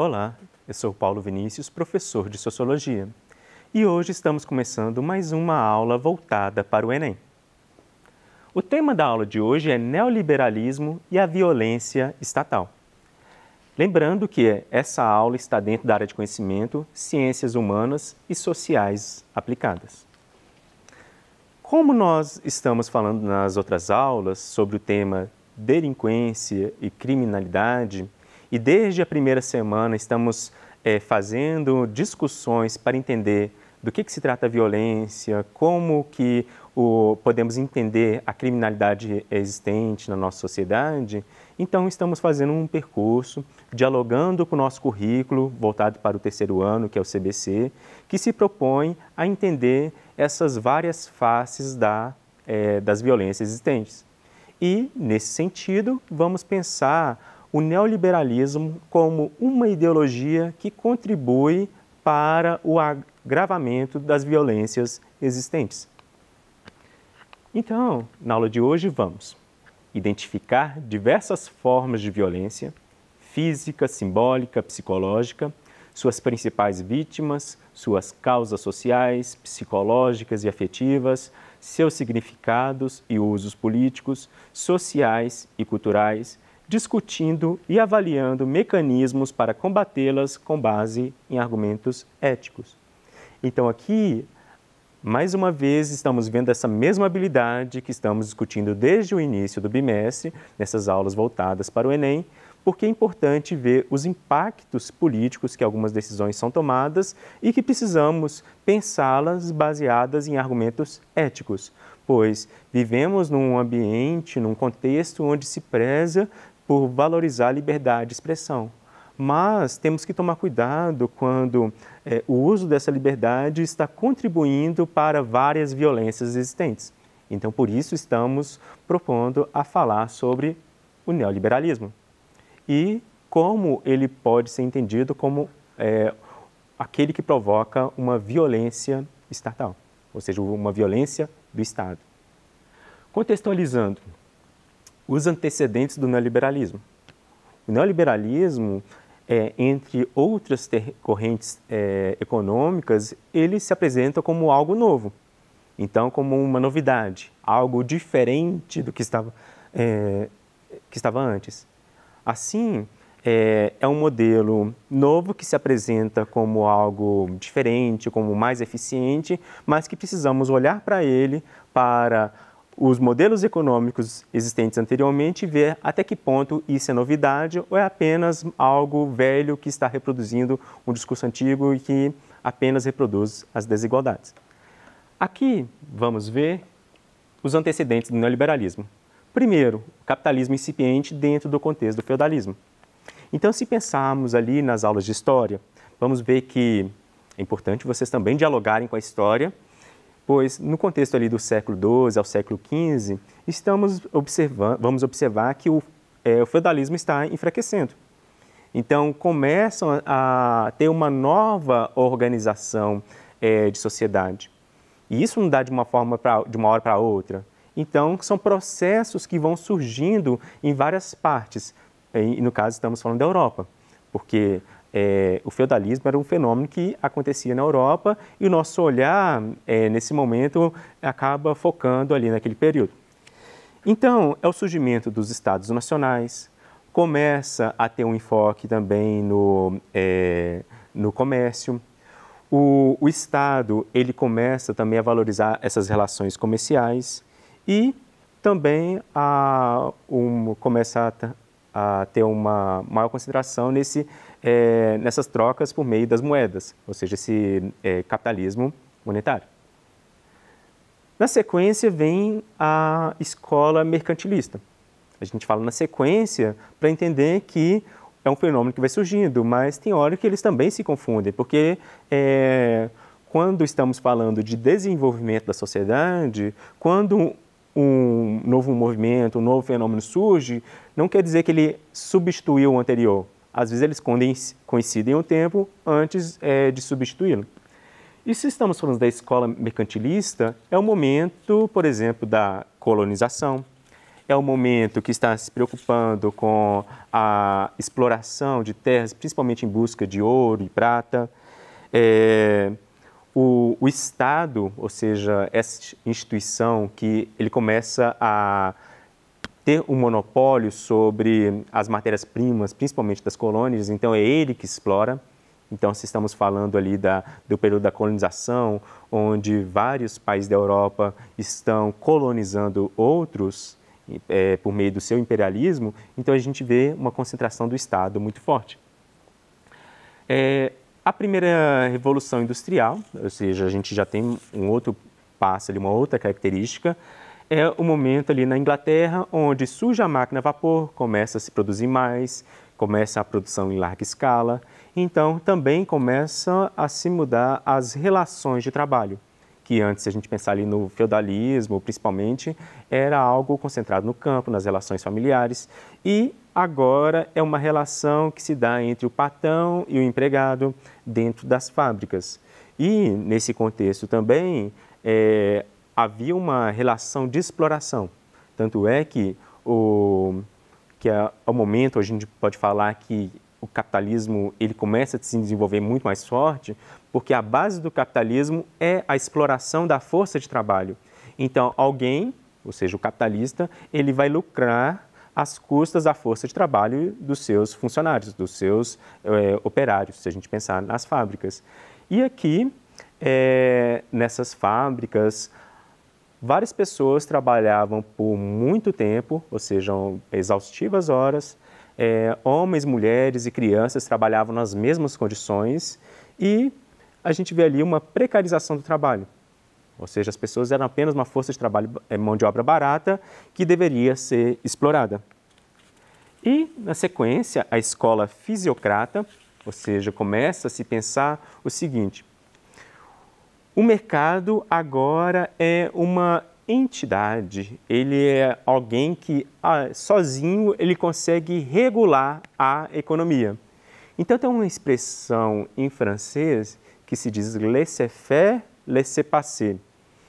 Olá, eu sou Paulo Vinícius, professor de Sociologia, e hoje estamos começando mais uma aula voltada para o Enem. O tema da aula de hoje é neoliberalismo e a violência estatal. Lembrando que essa aula está dentro da área de conhecimento, ciências humanas e sociais aplicadas. Como nós estamos falando nas outras aulas sobre o tema delinquência e criminalidade, e desde a primeira semana estamos fazendo discussões para entender do que se trata a violência, como que podemos entender a criminalidade existente na nossa sociedade, então estamos fazendo um percurso, dialogando com o nosso currículo, voltado para o terceiro ano, que é o CBC, que se propõe a entender essas várias faces das violências existentes. E, nesse sentido, vamos pensar o neoliberalismo como uma ideologia que contribui para o agravamento das violências existentes. Então, na aula de hoje, vamos identificar diversas formas de violência, física, simbólica, psicológica, suas principais vítimas, suas causas sociais, psicológicas e afetivas, seus significados e usos políticos, sociais e culturais, discutindo e avaliando mecanismos para combatê-las com base em argumentos éticos. Então aqui, mais uma vez, estamos vendo essa mesma habilidade que estamos discutindo desde o início do bimestre, nessas aulas voltadas para o Enem, porque é importante ver os impactos políticos que algumas decisões são tomadas e que precisamos pensá-las baseadas em argumentos éticos, pois vivemos num ambiente, num contexto onde se preza por valorizar a liberdade de expressão. Mas temos que tomar cuidado quando o uso dessa liberdade está contribuindo para várias violências existentes. Então, por isso, estamos propondo a falar sobre o neoliberalismo e como ele pode ser entendido como aquele que provoca uma violência estatal, ou seja, uma violência do Estado. Contextualizando os antecedentes do neoliberalismo. O neoliberalismo, entre outras correntes econômicas, ele se apresenta como algo novo. Então, como uma novidade, algo diferente do que estava antes. Assim, é um modelo novo que se apresenta como algo diferente, como mais eficiente, mas que precisamos olhar para ele, para os modelos econômicos existentes anteriormente e ver até que ponto isso é novidade ou é apenas algo velho que está reproduzindo um discurso antigo e que apenas reproduz as desigualdades. Aqui vamos ver os antecedentes do neoliberalismo. Primeiro, o capitalismo incipiente dentro do contexto do feudalismo. Então, se pensarmos ali nas aulas de história, vamos ver que é importante vocês também dialogarem com a história, pois no contexto ali do século XII ao século XV, vamos observar que o feudalismo está enfraquecendo. Então, começam a ter uma nova organização de sociedade. E isso não dá de uma hora para outra. Então, são processos que vão surgindo em várias partes. E, no caso, estamos falando da Europa, porque o feudalismo era um fenômeno que acontecia na Europa e o nosso olhar, nesse momento, acaba focando ali naquele período. Então, é o surgimento dos Estados nacionais, começa a ter um enfoque também no comércio. O Estado, ele começa também a valorizar essas relações comerciais e também começa a ter uma maior consideração nessas trocas por meio das moedas, ou seja, esse capitalismo monetário. Na sequência vem a escola mercantilista. A gente fala na sequência para entender que é um fenômeno que vai surgindo, mas tem hora que eles também se confundem, porque quando estamos falando de desenvolvimento da sociedade, quando um novo movimento, um novo fenômeno surge, não quer dizer que ele substituiu o anterior. Às vezes eles coincidem um tempo antes de substituí-lo. E se estamos falando da escola mercantilista, é o momento, por exemplo, da colonização, é o momento que está se preocupando com a exploração de terras, principalmente em busca de ouro e prata. O Estado, ou seja, essa instituição que ele começa a ter um monopólio sobre as matérias-primas, principalmente das colônias, então é ele que explora. Então, se estamos falando ali do período da colonização, onde vários países da Europa estão colonizando outros por meio do seu imperialismo, então a gente vê uma concentração do Estado muito forte. A primeira revolução industrial, ou seja, a gente já tem um outro passo ali, uma outra característica, é o momento ali na Inglaterra, onde surge a máquina a vapor, começa a se produzir mais, começa a produção em larga escala, então também começa a se mudar as relações de trabalho, que antes, se a gente pensar ali no feudalismo, principalmente, era algo concentrado no campo, nas relações familiares, e agora é uma relação que se dá entre o patrão e o empregado dentro das fábricas. E, nesse contexto também, havia uma relação de exploração. Tanto é que, ao momento, a gente pode falar que o capitalismo ele começa a se desenvolver muito mais forte, porque a base do capitalismo é a exploração da força de trabalho. Então, alguém, ou seja, o capitalista, ele vai lucrar às custas da força de trabalho dos seus funcionários, dos seus operários, se a gente pensar nas fábricas. E aqui, nessas fábricas, várias pessoas trabalhavam por muito tempo, ou seja, exaustivas horas. Homens, mulheres e crianças trabalhavam nas mesmas condições e a gente vê ali uma precarização do trabalho. Ou seja, as pessoas eram apenas uma força de trabalho, mão de obra barata, que deveria ser explorada. E, na sequência, a escola fisiocrata, ou seja, começa a se pensar o seguinte: o mercado agora é uma entidade, ele é alguém que sozinho ele consegue regular a economia. Então tem uma expressão em francês que se diz laissez-faire, laissez-passer,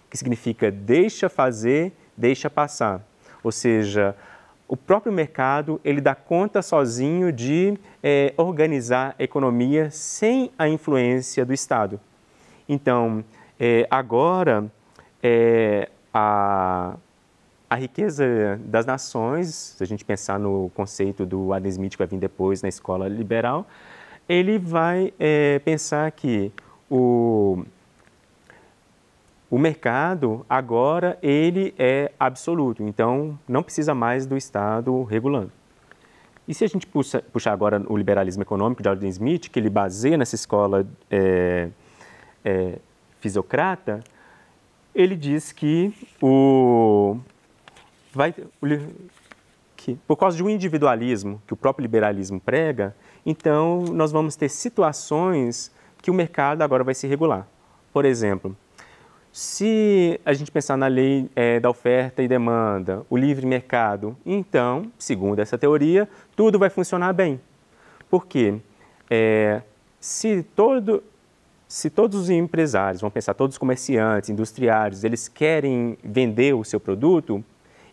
que significa deixa fazer, deixa passar. Ou seja, o próprio mercado ele dá conta sozinho de organizar a economia sem a influência do Estado. Então, agora, a riqueza das nações, se a gente pensar no conceito do Adam Smith, que vai vir depois na escola liberal, ele vai pensar que o mercado agora ele é absoluto, então não precisa mais do Estado regulando. E se a gente puxar agora o liberalismo econômico de Adam Smith, que ele baseia nessa escola fisiocrata, ele diz que por causa de um individualismo que o próprio liberalismo prega, então nós vamos ter situações que o mercado agora vai se regular. Por exemplo, se a gente pensar na lei da oferta e demanda, o livre mercado, então, segundo essa teoria, tudo vai funcionar bem. Por quê? Se todos os empresários, vamos pensar, todos os comerciantes, industriários, eles querem vender o seu produto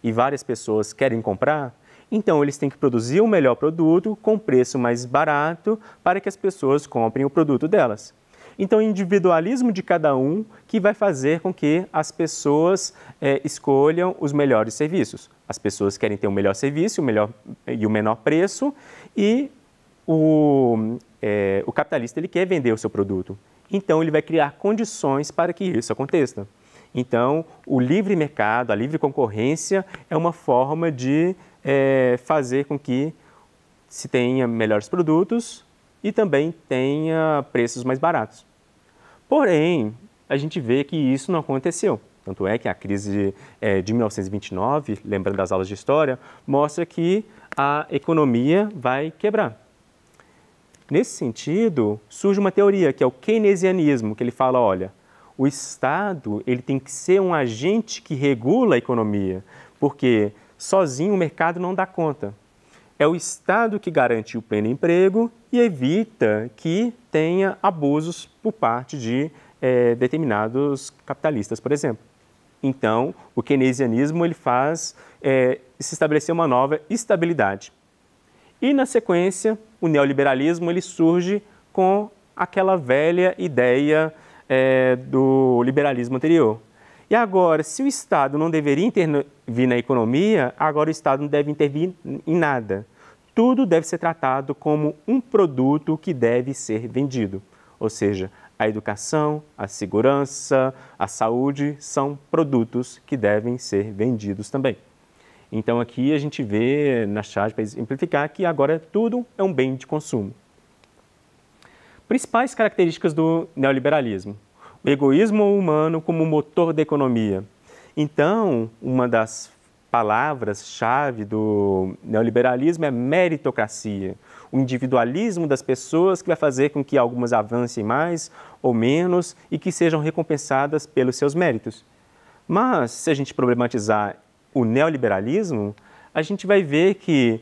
e várias pessoas querem comprar, então eles têm que produzir o melhor produto com preço mais barato para que as pessoas comprem o produto delas. Então, o individualismo de cada um que vai fazer com que as pessoas escolham os melhores serviços. As pessoas querem ter o melhor serviço e o menor preço e o capitalista ele quer vender o seu produto. Então, ele vai criar condições para que isso aconteça. Então, o livre mercado, a livre concorrência é uma forma de fazer com que se tenha melhores produtos e também tenha preços mais baratos. Porém, a gente vê que isso não aconteceu. Tanto é que a crise de 1929, lembrando das aulas de história, mostra que a economia vai quebrar. Nesse sentido, surge uma teoria, que é o keynesianismo, que ele fala, olha, o Estado ele tem que ser um agente que regula a economia, porque sozinho o mercado não dá conta. É o Estado que garante o pleno emprego e evita que tenha abusos por parte de determinados capitalistas, por exemplo. Então, o keynesianismo ele faz se estabelecer uma nova estabilidade. E, na sequência, o neoliberalismo ele surge com aquela velha ideia do liberalismo anterior. E agora, se o Estado não deveria intervir na economia, agora o Estado não deve intervir em nada. Tudo deve ser tratado como um produto que deve ser vendido. Ou seja, a educação, a segurança, a saúde são produtos que devem ser vendidos também. Então aqui a gente vê na charge, para exemplificar, que agora tudo é um bem de consumo. Principais características do neoliberalismo. O egoísmo humano como motor da economia. Então, uma das palavras-chave do neoliberalismo é meritocracia. O individualismo das pessoas que vai fazer com que algumas avancem mais ou menos e que sejam recompensadas pelos seus méritos. Mas, se a gente problematizar o neoliberalismo, a gente vai ver que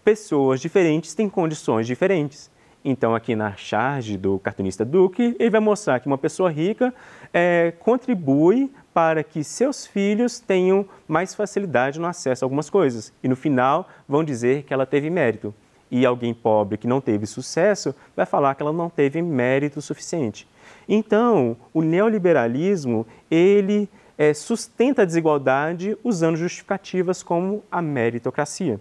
pessoas diferentes têm condições diferentes. Então, aqui na charge do cartunista Duque, ele vai mostrar que uma pessoa rica contribui para que seus filhos tenham mais facilidade no acesso a algumas coisas. E no final vão dizer que ela teve mérito. E alguém pobre que não teve sucesso vai falar que ela não teve mérito suficiente. Então, o neoliberalismo, ele sustenta a desigualdade usando justificativas como a meritocracia.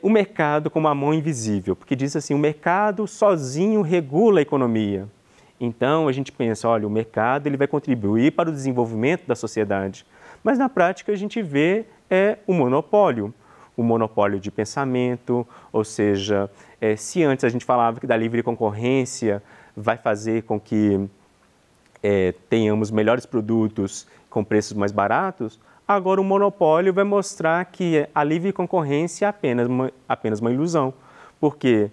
O mercado como a mão invisível, porque diz assim, o mercado sozinho regula a economia. Então, a gente pensa, olha, o mercado ele vai contribuir para o desenvolvimento da sociedade. Mas, na prática, a gente vê o monopólio de pensamento, ou seja, se antes a gente falava que da livre concorrência vai fazer com que tenhamos melhores produtos com preços mais baratos, agora o monopólio vai mostrar que a livre concorrência é apenas uma ilusão, porque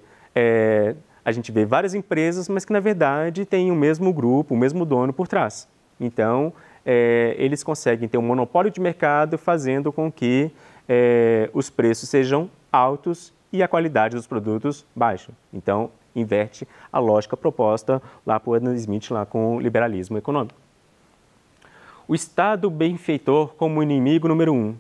a gente vê várias empresas, mas que na verdade têm o mesmo grupo, o mesmo dono por trás. Então, eles conseguem ter um monopólio de mercado fazendo com que os preços sejam altos e a qualidade dos produtos baixa. Então, inverte a lógica proposta lá por Adam Smith lá com o liberalismo econômico. O Estado benfeitor como inimigo número 1.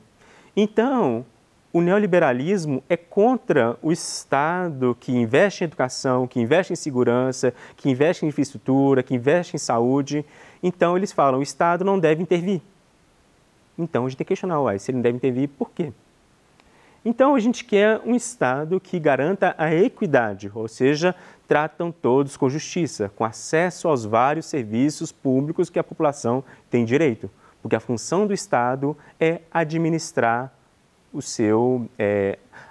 Então, o neoliberalismo é contra o Estado que investe em educação, que investe em segurança, que investe em infraestrutura, que investe em saúde. Então, eles falam, o Estado não deve intervir. Então, a gente tem que questionar, se ele não deve intervir, por quê? Então, a gente quer um Estado que garanta a equidade, ou seja, tratam todos com justiça, com acesso aos vários serviços públicos que a população tem direito. Porque a função do Estado é administrar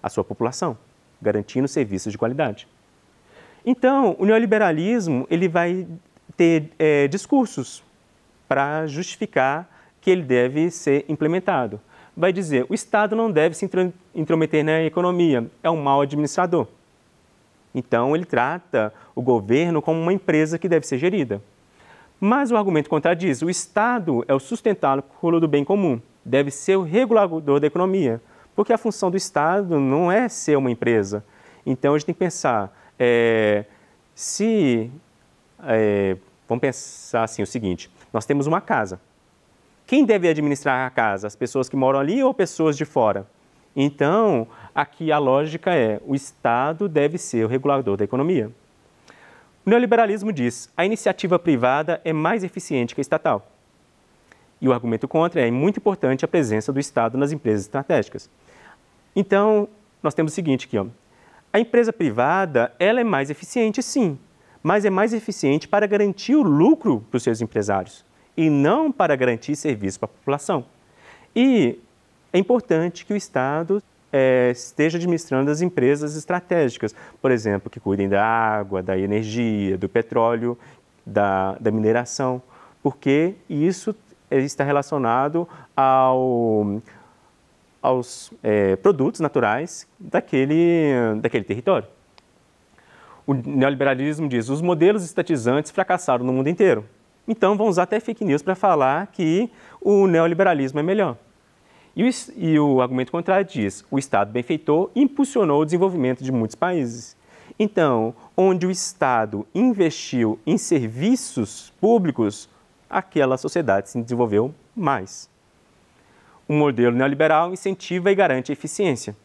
a sua população, garantindo serviços de qualidade. Então, o neoliberalismo ele vai ter discursos para justificar que ele deve ser implementado. Vai dizer, o Estado não deve se intrometer na economia, é um mau administrador. Então, ele trata o governo como uma empresa que deve ser gerida. Mas o argumento contradiz, o Estado é o sustentáculo do bem comum, deve ser o regulador da economia, porque a função do Estado não é ser uma empresa. Então, a gente tem que pensar, vamos pensar assim, o seguinte, nós temos uma casa. Quem deve administrar a casa? As pessoas que moram ali ou pessoas de fora? Então, aqui a lógica o Estado deve ser o regulador da economia. O neoliberalismo diz, a iniciativa privada é mais eficiente que a estatal. E o argumento contra é muito importante a presença do Estado nas empresas estratégicas. Então, nós temos o seguinte aqui, a empresa privada ela é mais eficiente sim, mas é mais eficiente para garantir o lucro para os seus empresários e não para garantir serviço para a população. E é importante que o Estado esteja administrando as empresas estratégicas, por exemplo, que cuidem da água, da energia, do petróleo, da mineração, porque isso está relacionado aos produtos naturais daquele território. O neoliberalismo diz, os modelos estatizantes fracassaram no mundo inteiro. Então, vão usar até fake news para falar que o neoliberalismo é melhor. E o argumento contrário diz, o Estado benfeitor impulsionou o desenvolvimento de muitos países. Então, onde o Estado investiu em serviços públicos, aquela sociedade se desenvolveu mais. O modelo neoliberal incentiva e garante a eficiência.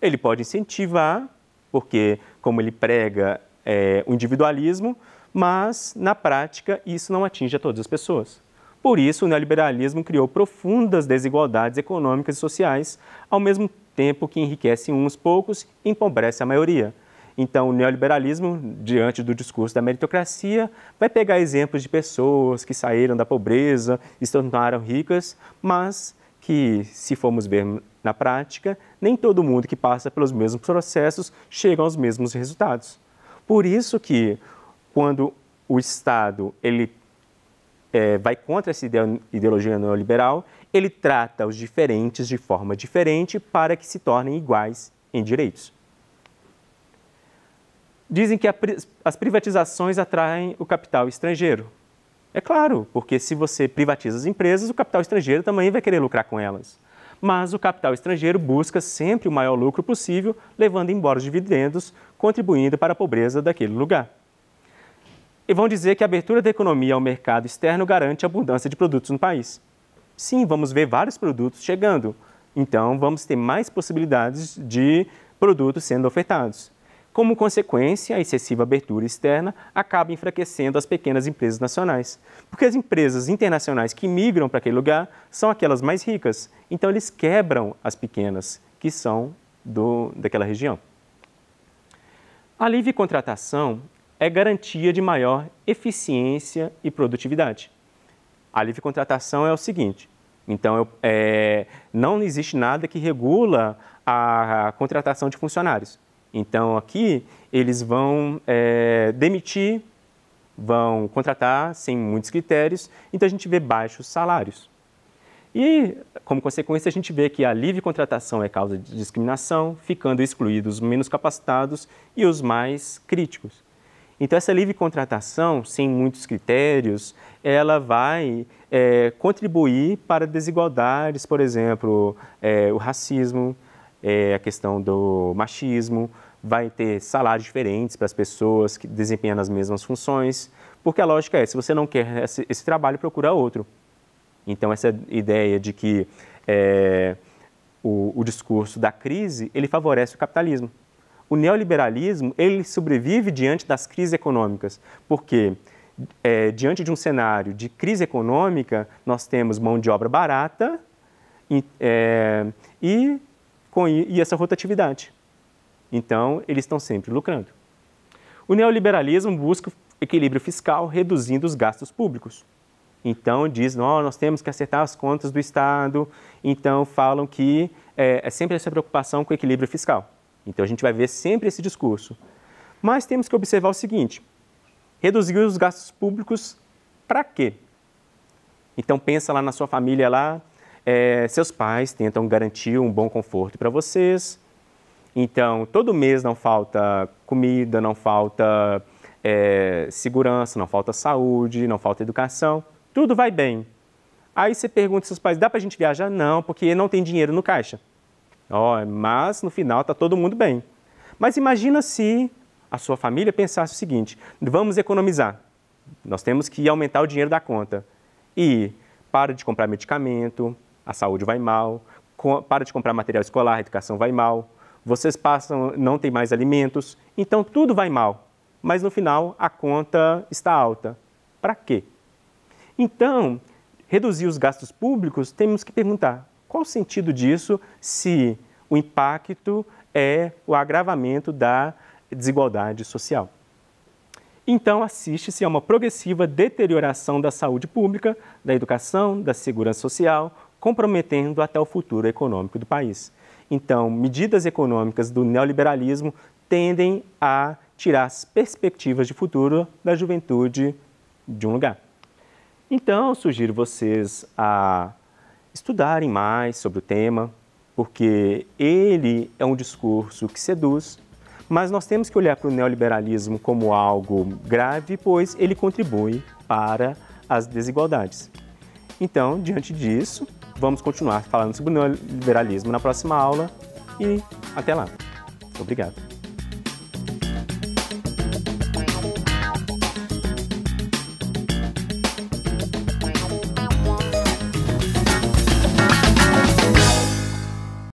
Ele pode incentivar, porque, como ele prega o individualismo, mas, na prática, isso não atinge a todas as pessoas. Por isso, o neoliberalismo criou profundas desigualdades econômicas e sociais, ao mesmo tempo que enriquece uns poucos e empobrece a maioria. Então, o neoliberalismo, diante do discurso da meritocracia, vai pegar exemplos de pessoas que saíram da pobreza e se tornaram ricas, mas que, se formos ver na prática, nem todo mundo que passa pelos mesmos processos chega aos mesmos resultados. Por isso que, quando o Estado vai contra essa ideologia neoliberal, ele trata os diferentes de forma diferente para que se tornem iguais em direitos. Dizem que as privatizações atraem o capital estrangeiro. É claro, porque se você privatiza as empresas, o capital estrangeiro também vai querer lucrar com elas. Mas o capital estrangeiro busca sempre o maior lucro possível, levando embora os dividendos, contribuindo para a pobreza daquele lugar. E vão dizer que a abertura da economia ao mercado externo garante a abundância de produtos no país. Sim, vamos ver vários produtos chegando. Então, vamos ter mais possibilidades de produtos sendo ofertados. Como consequência, a excessiva abertura externa acaba enfraquecendo as pequenas empresas nacionais. Porque as empresas internacionais que migram para aquele lugar são aquelas mais ricas. Então, eles quebram as pequenas, que são daquela região. A livre contratação é garantia de maior eficiência e produtividade. A livre contratação é o seguinte, então não existe nada que regula a contratação de funcionários. Então aqui eles vão demitir, vão contratar sem muitos critérios, então a gente vê baixos salários. E, como consequência, a gente vê que a livre contratação é causa de discriminação, ficando excluídos os menos capacitados e os mais críticos. Então, essa livre contratação, sem muitos critérios, ela vai contribuir para desigualdades, por exemplo, o racismo, a questão do machismo, vai ter salários diferentes para as pessoas que desempenham as mesmas funções, porque a lógica é, se você não quer esse trabalho, procura outro. Então, essa ideia de que o discurso da crise, ele favorece o capitalismo. O neoliberalismo, ele sobrevive diante das crises econômicas, porque diante de um cenário de crise econômica, nós temos mão de obra barata e essa rotatividade. Então, eles estão sempre lucrando. O neoliberalismo busca equilíbrio fiscal, reduzindo os gastos públicos. Então, diz, nós temos que acertar as contas do Estado, então falam que é sempre essa preocupação com o equilíbrio fiscal. Então, a gente vai ver sempre esse discurso. Mas temos que observar o seguinte, reduzir os gastos públicos para quê? Então, pensa lá na sua família, seus pais tentam garantir um bom conforto para vocês. Então, todo mês não falta comida, não falta segurança, não falta saúde, não falta educação. Tudo vai bem. Aí você pergunta aos seus pais, dá para a gente viajar? Não, porque não tem dinheiro no caixa. Mas no final está todo mundo bem. Mas imagina se a sua família pensasse o seguinte, vamos economizar, nós temos que aumentar o dinheiro da conta. E para de comprar medicamento, a saúde vai mal, para de comprar material escolar, a educação vai mal, vocês não tem mais alimentos, então tudo vai mal. Mas no final a conta está alta. Para quê? Então, reduzir os gastos públicos, temos que perguntar, qual o sentido disso se o impacto é o agravamento da desigualdade social? Então, assiste-se a uma progressiva deterioração da saúde pública, da educação, da segurança social, comprometendo até o futuro econômico do país. Então, medidas econômicas do neoliberalismo tendem a tirar as perspectivas de futuro da juventude de um lugar. Então, eu sugiro vocês a estudarem mais sobre o tema, porque ele é um discurso que seduz, mas nós temos que olhar para o neoliberalismo como algo grave, pois ele contribui para as desigualdades. Então, diante disso, vamos continuar falando sobre o neoliberalismo na próxima aula e até lá. Obrigado.